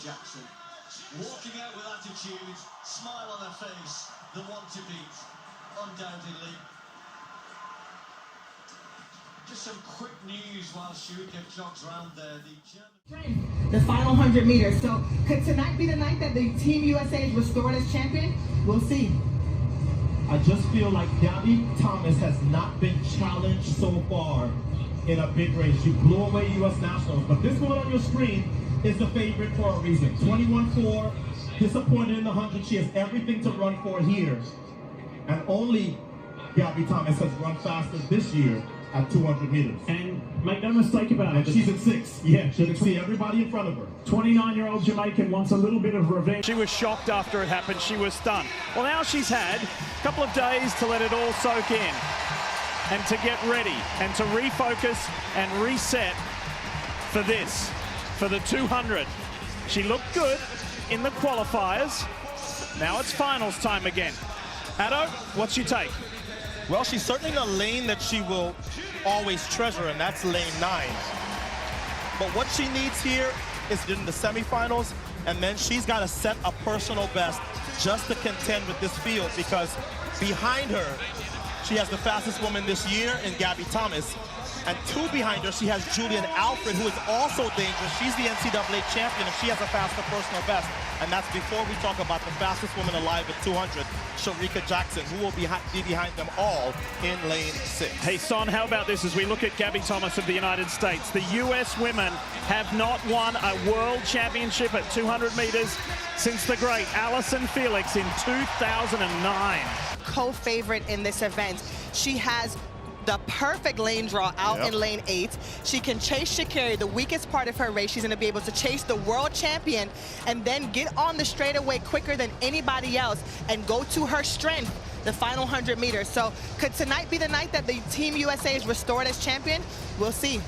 Jackson. Walking out with attitude, smile on her face, the one to beat, undoubtedly. Just some quick news while Shericka jogs around there. The final 100 meters. So could tonight be the night that the Team USA is restored as champion? We'll see. I just feel like Gabrielle Thomas has not been challenged so far in a big race. She blew away U.S. Nationals, but this one on your screen is the favorite for a reason. 21-4, disappointed in the 100. She has everything to run for here. And only Gabrielle Thomas has run faster this year at 200 meters. And make no mistake about it. She's in 6. Yeah, she can see everybody in front of her. 29-year-old Jamaican wants a little bit of revenge. She was shocked after it happened. She was stunned. Well, now she's had a couple of days to let it all soak in and to get ready and to refocus and reset for this, for the 200. She looked good in the qualifiers. Now it's finals time again. Addo, what's your take? Well, she's certainly in a lane that she will always treasure, and that's lane 9. But what she needs here is in the semifinals, and then she's got to set a personal best just to contend with this field, because behind her, she has the fastest woman this year in Gabrielle Thomas, and 2 behind her, she has Julian Alfred, who is also dangerous. She's the NCAA champion, and she has a faster personal best. And that's before we talk about the fastest woman alive at 200, Shericka Jackson, who will be behind them all in lane 6. Hey, Son, how about this as we look at Gabrielle Thomas of the United States? The U.S. women have not won a world championship at 200 meters since the great Allyson Felix in 2009. Co-favorite in this event. She has the perfect lane draw out in lane 8. She can chase Sha'Carri, the weakest part of her race. She's going to be able to chase the world champion and then get on the straightaway quicker than anybody else and go to her strength, the final 100 meters. So could tonight be the night that the Team USA is restored as champion? We'll see.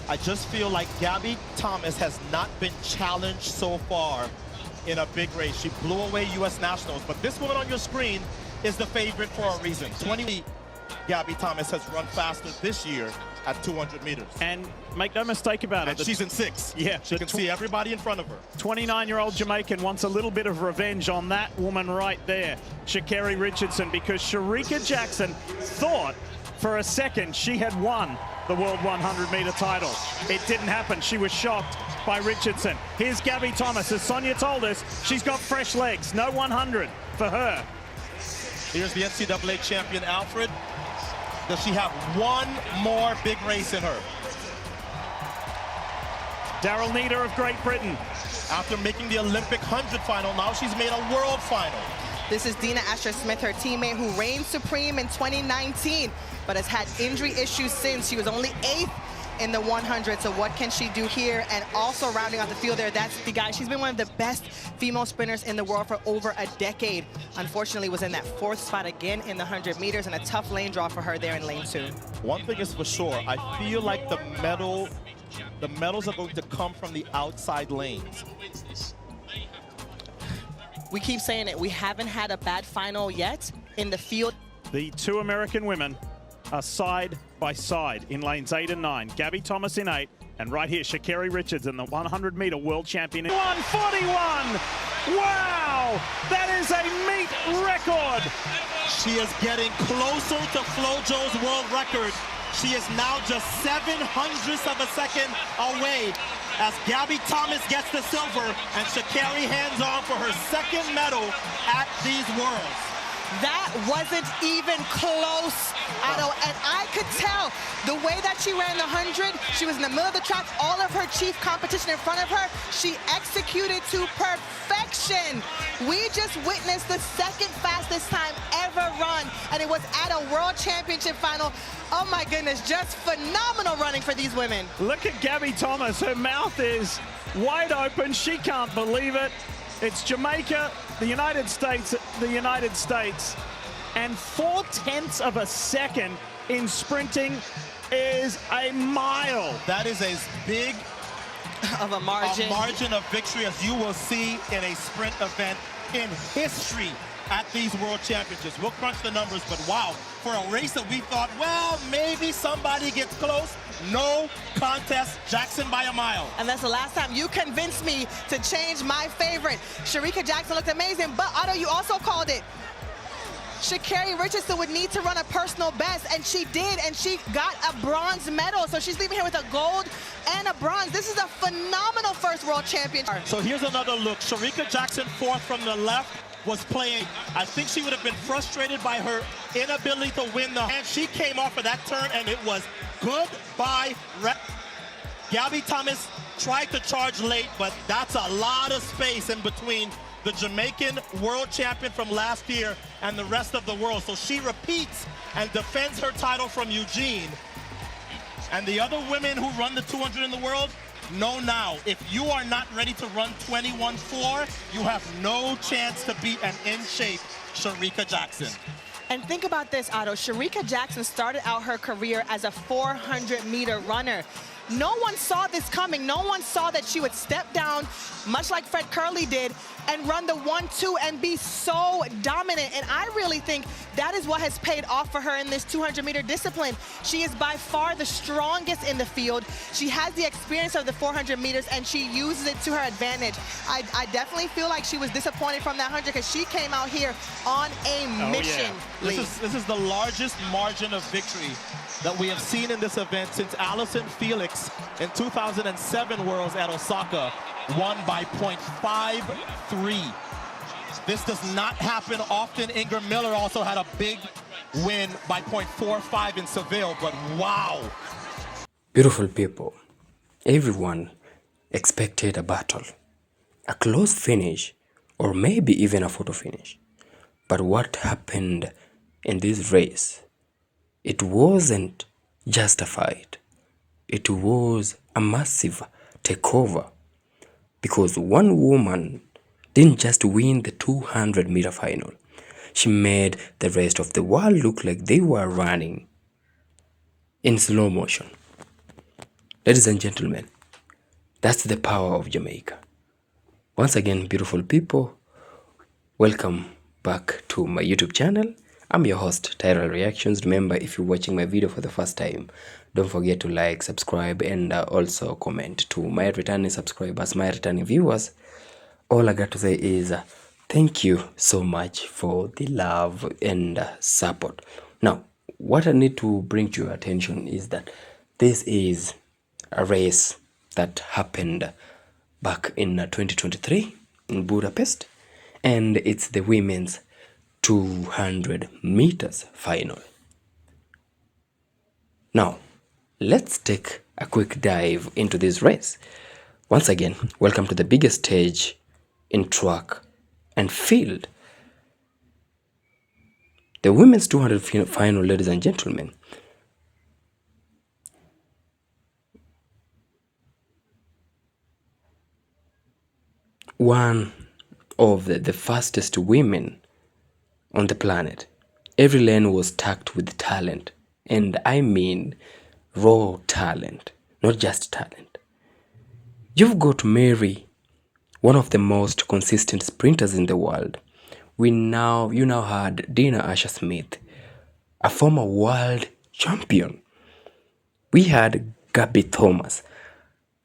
I just feel like Gabrielle Thomas has not been challenged so far in a big race. She blew away U.S. Nationals, but this woman on your screen is the favorite for a reason. Gabrielle Thomas has run faster this year at 200 meters. And make no mistake about it. She's in 6. Yeah. She can see everybody in front of her. 29-year-old Jamaican wants a little bit of revenge on that woman right there, Sha'Carri Richardson, because Shericka Jackson thought for a second she had won the World 100-meter title. It didn't happen. She was shocked by Richardson. Here's Gabrielle Thomas. As Sonia told us, she's got fresh legs. No 100 for her. Here's the NCAA champion, Alfred. Does she have one more big race in her? Daryl Nieder of Great Britain. After making the Olympic 100 final, now she's made a world final. This is Dina Asher-Smith, her teammate, who reigned supreme in 2019, but has had injury issues since. She was only 8th in the 100, so what can she do here? And also rounding out the field there, that's the guy. She's been one of the best female sprinters in the world for over a decade. Unfortunately, was in that 4th spot again in the 100 meters, and a tough lane draw for her there in lane 2. One thing is for sure, I feel like the medals are going to come from the outside lanes. We keep saying it, we haven't had a bad final yet in the field. The 2 American women are side by side in lanes 8 and 9. Gabrielle Thomas in 8, and right here, Sha'Carri Richardson, the 100-meter world champion. 141! Wow! That is a meet record! She is getting closer to FloJo's world record. She is now just 0.07 of a second away as Gabrielle Thomas gets the silver and Sha'Carri hands on for her 2nd medal at these Worlds. That wasn't even close, Otto, and I could tell the way that she ran the 100, she was in the middle of the track, all of her chief competition in front of her, she executed to perfection. We just witnessed the 2nd fastest time ever run, and it was at a World Championship final. Oh my goodness, just phenomenal running for these women. Look at Gabrielle Thomas, her mouth is wide open, she can't believe it. It's Jamaica, the United States, and 0.4 of a second in sprinting is a mile. That is as big of a margin of victory as you will see in a sprint event in history at these World Championships. We'll crunch the numbers, but wow, for a race that we thought, well, maybe somebody gets close, no contest, Jackson by a mile. And that's the last time you convinced me to change my favorite. Shericka Jackson looked amazing, but Otto, you also called it. Sha'Carri Richardson would need to run a personal best, and she did, and she got a bronze medal. So she's leaving here with a gold and a bronze. This is a phenomenal first World Championship. So here's another look. Shericka Jackson, fourth from the left, was playing. I think she would have been frustrated by her inability to win the, and she came off of that turn, and it was goodbye. Gabby Thomas tried to charge late, but that's a lot of space in between the Jamaican world champion from last year and the rest of the world. So she repeats and defends her title from Eugene. And the other women who run the 200 in the world know now, if you are not ready to run 21.4, you have no chance to beat an in-shape Shericka Jackson. And think about this, Otto. Shericka Jackson started out her career as a 400-meter runner. No one saw this coming. No one saw that she would step down, much like Fred Curley did, and run the 1-2 and be so dominant. And I really think that is what has paid off for her in this 200-meter discipline. She is by far the strongest in the field. She has the experience of the 400 meters, and she uses it to her advantage. I definitely feel like she was disappointed from that 100 because she came out here on a mission. Yeah. This is the largest margin of victory that we have seen in this event since Allison Felix in 2007 Worlds at Osaka won by 0.53. This does not happen often. Ingram Miller also had a big win by 0.45 in Seville, but wow. Beautiful people, everyone expected a battle, a close finish, or maybe even a photo finish. But what happened in this race? It wasn't just a fight. It was a massive takeover, because one woman didn't just win the 200-meter final. She made the rest of the world look like they were running in slow motion. Ladies and gentlemen, that's the power of Jamaica. Once again, beautiful people, welcome back to my YouTube channel. I'm your host, Tyrell Reactions. Remember, if you're watching my video for the first time, don't forget to like, subscribe, and also comment. To my returning subscribers, my returning viewers, all I got to say is thank you so much for the love and support. Now, what I need to bring to your attention is that this is a race that happened back in 2023 in Budapest, and it's the women's 200 meters final. Now, let's take a quick dive into this race. Once again, welcome to the biggest stage in track and field. The women's 200 final, ladies and gentlemen. One of the fastest women on the planet. Every lane was stacked with talent, and I mean raw talent, not just talent. You've got Mary, one of the most consistent sprinters in the world. You now had Dina Asher-Smith, a former world champion. We had Gabrielle Thomas,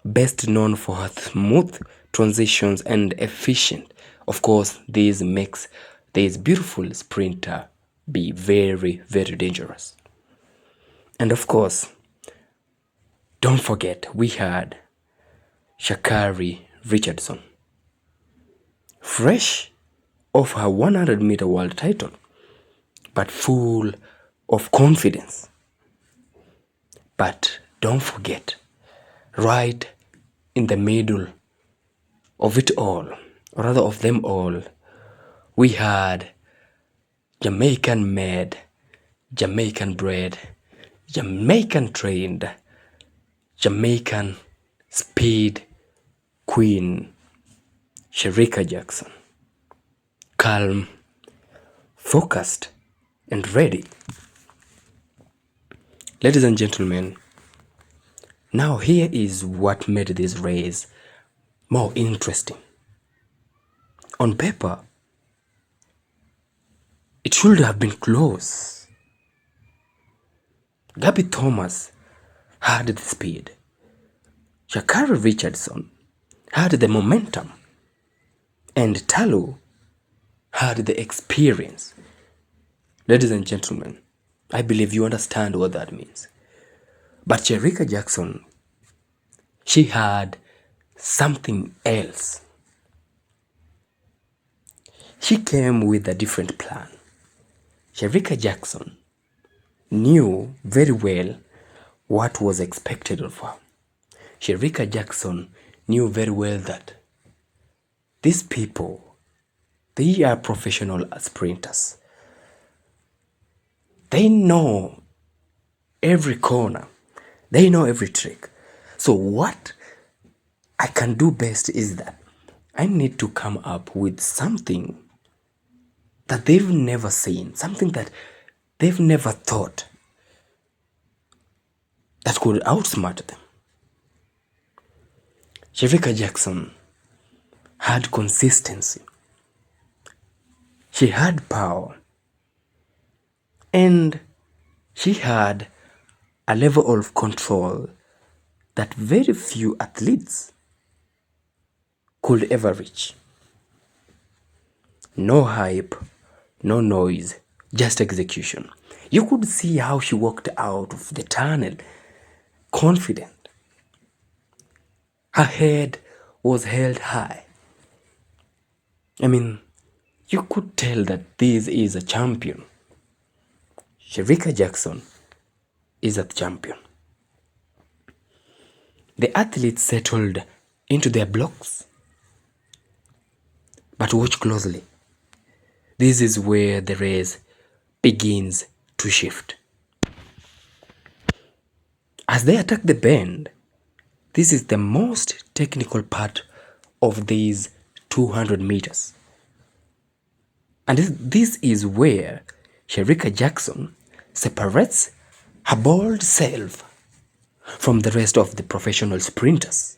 best known for her smooth transitions and efficient. Of course, this makes this beautiful sprinter be very, very dangerous. And of course, don't forget, we had Sha'Carri Richardson, fresh off her 100-meter world title, but full of confidence. But don't forget, right in the middle of it all, or rather of them all, we had Jamaican-made, Jamaican-bred, Jamaican-trained, Jamaican speed queen, Shericka Jackson. Calm, focused, and ready. Ladies and gentlemen, now here is what made this race more interesting. On paper, It should have been close. Gabby Thomas had the speed. Sha'Carri Richardson had the momentum. And Ta Lou had the experience. Ladies and gentlemen, I believe you understand what that means. But Shericka Jackson, she had something else. She came with a different plan. Shericka Jackson knew very well what was expected of her. Shericka Jackson knew very well that these people, they are professional sprinters. They know every corner. They know every trick. So what I can do best is that I need to come up with something that they've never seen, something that they've never thought that could outsmart them. Shericka Jackson had consistency. She had power. And she had a level of control that very few athletes could ever reach. No hype, no noise, just execution. You could see how she walked out of the tunnel confident. Her head was held high. I mean, you could tell that this is a champion. Shericka Jackson is a champion. The athletes settled into their blocks. But watch closely. This is where the race begins to shift. As they attack the bend, this is the most technical part of these 200 meters. And this is where Shericka Jackson separates her bold self from the rest of the professional sprinters.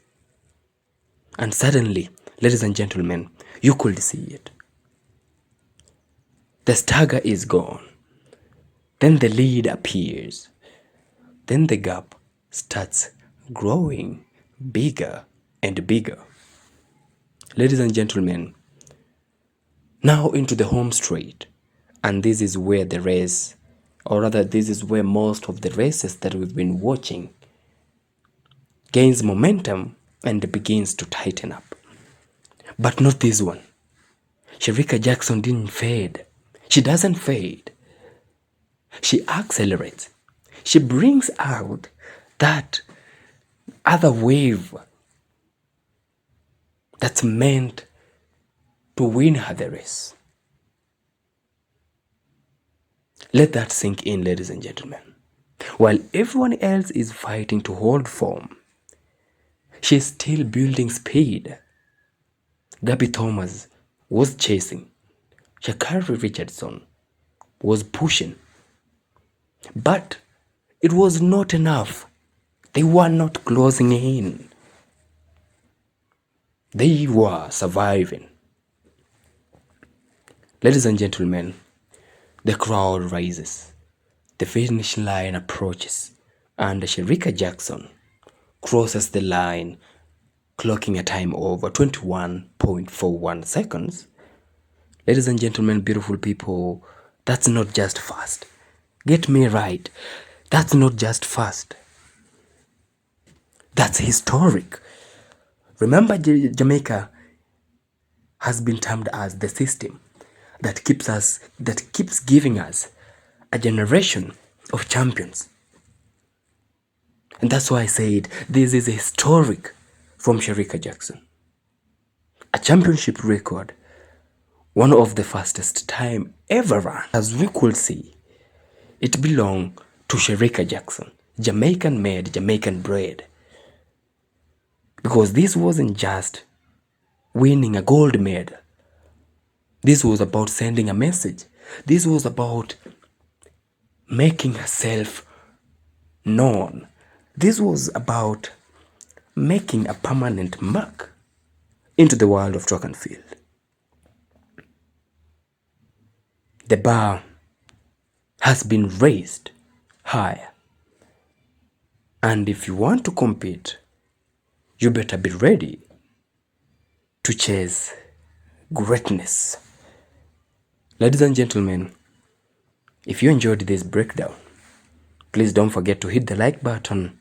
And suddenly, ladies and gentlemen, you could see it. The stagger is gone. Then the lead appears. Then the gap starts growing bigger and bigger. Ladies and gentlemen, now into the home straight. And this is where the race, or rather this is where most of the races that we've been watching gains momentum and begins to tighten up. But not this one. Shericka Jackson didn't fade. She doesn't fade. She accelerates. She brings out that other wave that's meant to win her the race. Let that sink in, ladies and gentlemen. While everyone else is fighting to hold form, she's still building speed. Gabby Thomas was chasing. Sha'Carri Richardson was pushing. But it was not enough. They were not closing in. They were surviving. Ladies and gentlemen, the crowd rises. The finish line approaches, and Shericka Jackson crosses the line, clocking a time over 21.41 seconds. Ladies and gentlemen, beautiful people, that's not just fast. Get me right. That's not just fast. That's historic. Remember, Jamaica has been termed as the system that keeps giving us a generation of champions. And that's why I said this is historic from Shericka Jackson. A championship record, one of the fastest time ever run. As we could see, it belonged to Shericka Jackson, Jamaican made, Jamaican bred. Because this wasn't just winning a gold medal. This was about sending a message. This was about making herself known. This was about making a permanent mark into the world of track and field. the bar has been raised higher. And if you want to compete, you better be ready to chase greatness. Ladies and gentlemen, if you enjoyed this breakdown, please don't forget to hit the like button,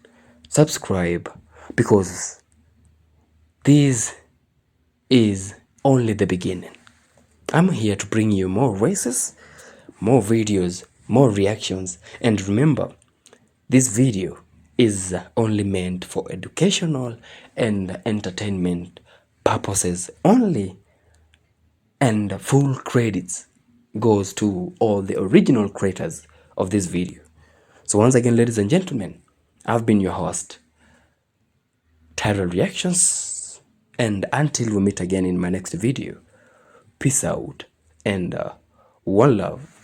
subscribe, because this is only the beginning. I'm here to bring you more races, more videos, more reactions, and remember, this video is only meant for educational and entertainment purposes only, and full credits goes to all the original creators of this video. So once again, ladies and gentlemen, I've been your host, Tyra Reactions, and until we meet again in my next video, peace out and one love.